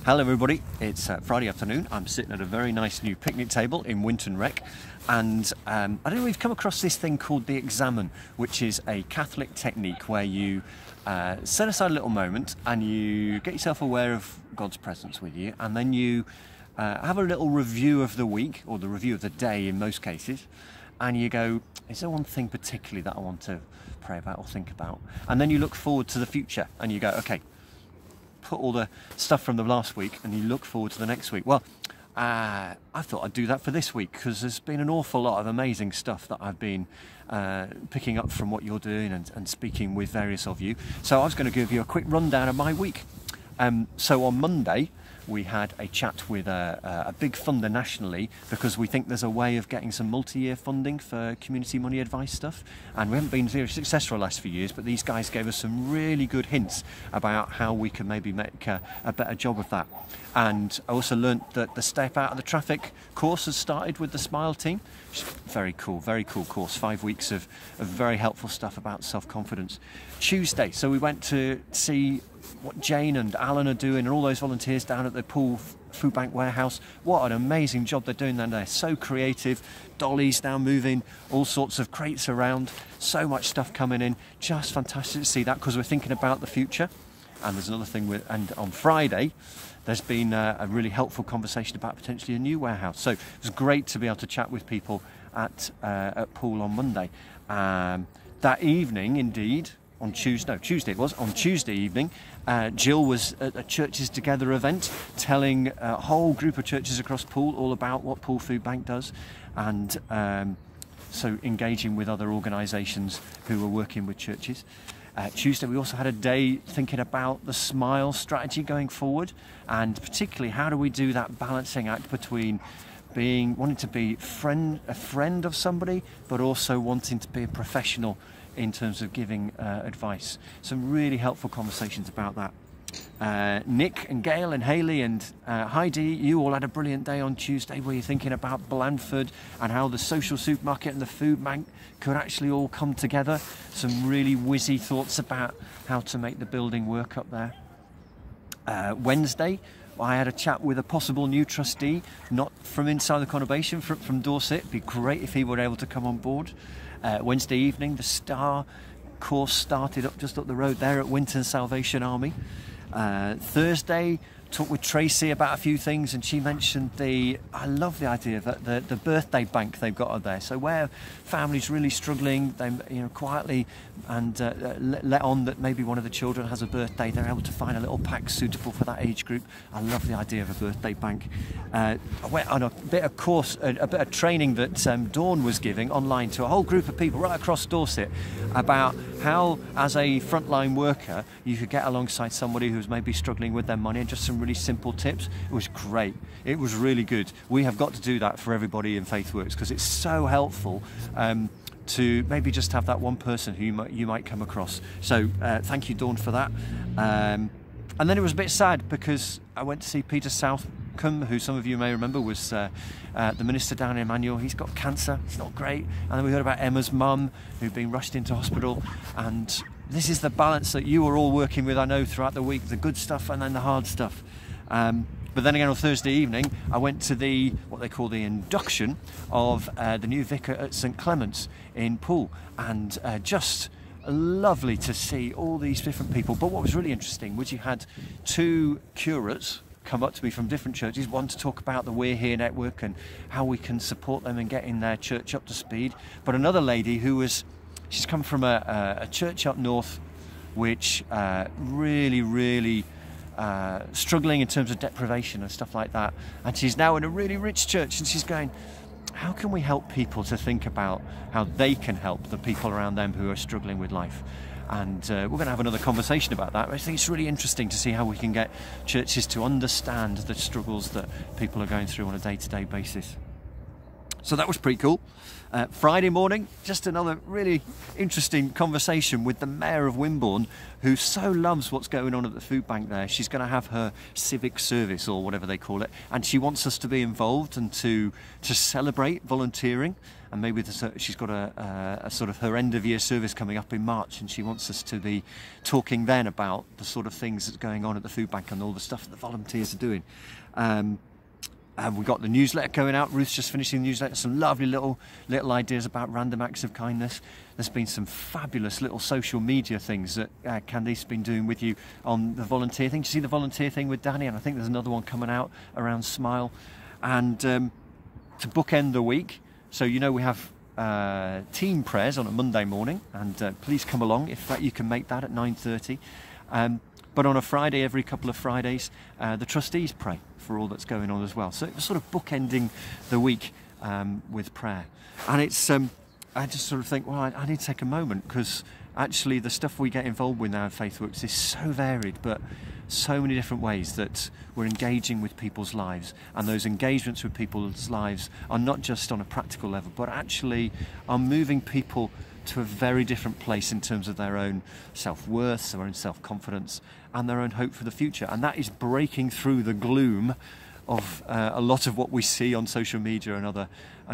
Hello everybody, it's Friday afternoon. I'm sitting at a very nice new picnic table in Winton Rec, and I don't know if you've come across this thing called the examen, which is a Catholic technique where you set aside a little moment and you get yourself aware of God's presence with you, and then you have a little review of the week, or the review of the day in most cases, and you go, is there one thing particularly that I want to pray about or think about? And then you look forward to the future and you go, okay, put all the stuff from the last week and you look forward to the next week. Well, I thought I'd do that for this week, because there's been an awful lot of amazing stuff that I've been picking up from what you're doing and speaking with various of you. So I was going to give you a quick rundown of my week. So on Monday we had a chat with a big funder nationally, because we think there's a way of getting some multi-year funding for community money advice stuff, and we haven't been very successful the last few years, but these guys gave us some really good hints about how we can maybe make a better job of that. And I also learnt that the Step Out of the Traffic course has started with the Smile team. Very cool course, 5 weeks of very helpful stuff about self-confidence. Tuesday, so we went to see what Jane and Alan are doing and all those volunteers down at the Poole Food Bank warehouse. What an amazing job they're doing down there. So creative, dollies now moving, all sorts of crates around, so much stuff coming in. Just fantastic to see that, because we're thinking about the future. And there's another thing and on Friday there's been a really helpful conversation about potentially a new warehouse. So it was great to be able to chat with people at Poole on Monday. That evening, indeed, on Tuesday evening, Jill was at a Churches Together event, telling a whole group of churches across Poole all about what Poole Food Bank does, and so engaging with other organisations who are working with churches. Tuesday we also had a day thinking about the Smile strategy going forward, and particularly how do we do that balancing act between wanting to be a friend of somebody, but also wanting to be a professional in terms of giving advice. Some really helpful conversations about that. Nick and Gail and Hayley and Heidi, you all had a brilliant day on Tuesday where you're thinking about Blandford and how the social supermarket and the food bank could actually all come together. Some really whizzy thoughts about how to make the building work up there. Wednesday, I had a chat with a possible new trustee, not from inside the conurbation, from Dorset. It'd be great if he were able to come on board. Wednesday evening, the STAR course started just up the road there at Winton Salvation Army. Thursday, talked with Tracy about a few things, and she mentioned I love the idea of the birthday bank they've got up there. So where families really struggling, they quietly and let on that maybe one of the children has a birthday, they're able to find a little pack suitable for that age group. I love the idea of a birthday bank. I went on a bit of training that Dawn was giving online to a whole group of people right across Dorset about how, as a frontline worker, you could get alongside somebody who's maybe struggling with their money, and just some really simple tips. It was great. It was really good. We have got to do that for everybody in FaithWorks, because it's so helpful to maybe just have that one person who you might come across. So thank you, Dawn, for that. And then it was a bit sad, because I went to see Peter Southcombe, who some of you may remember was the minister down in Emmanuel. He's got cancer. It's not great. And then we heard about Emma's mum, who'd been rushed into hospital. And this is the balance that you are all working with, I know, throughout the week, the good stuff and then the hard stuff. But then again, on Thursday evening, I went to what they call the induction of the new vicar at St Clement's in Poole, and just lovely to see all these different people. But what was really interesting was you had two curates come up to me from different churches, one to talk about the We're Here network and how we can support them in getting their church up to speed, but another lady she's come from a church up north which really struggling in terms of deprivation and stuff like that, and she's now in a really rich church, and she's going, how can we help people to think about how they can help the people around them who are struggling with life? And we're going to have another conversation about that. I think it's really interesting to see how we can get churches to understand the struggles that people are going through on a day-to-day basis. So that was pretty cool. Friday morning, just another really interesting conversation with the Mayor of Wimborne, who so loves what's going on at the food bank there. She's going to have her civic service, or whatever they call it, and she wants us to be involved and to celebrate volunteering. And maybe she's got a sort of her end of year service coming up in March, and she wants us to be talking then about the sort of things that's going on at the food bank and all the stuff that the volunteers are doing. And we've got the newsletter going out. Ruth's just finishing the newsletter. Some lovely little ideas about random acts of kindness. There's been some fabulous little social media things that Candice's been doing with you on the volunteer thing. Did you see the volunteer thing with Danny? And I think there's another one coming out around Smile. And to bookend the week, so you know we have team prayers on a Monday morning, and please come along if you can make that at 9:30. But on a Friday, every couple of Fridays, the trustees pray for all that's going on as well. So it was sort of bookending the week with prayer. And it's, I just sort of think, well, I need to take a moment, because actually the stuff we get involved with now in FaithWorks is so varied, but so many different ways that we're engaging with people's lives. And those engagements with people's lives are not just on a practical level, but actually are moving people to a very different place in terms of their own self-worth, their own self-confidence, and their own hope for the future. And that is breaking through the gloom of a lot of what we see on social media and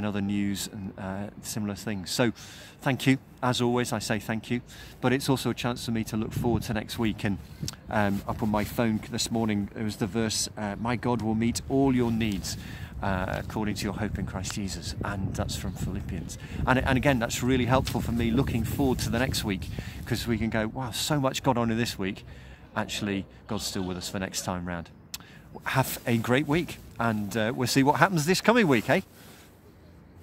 other news and similar things. So thank you. As always, I say thank you. But it's also a chance for me to look forward to next week. And up on my phone this morning, there was the verse, my God will meet all your needs according to your hope in Christ Jesus. And that's from Philippians. And again, that's really helpful for me looking forward to the next week, because we can go, wow, so much got on in this week. Actually, God's still with us for next time round. Have a great week, and we'll see what happens this coming week, eh?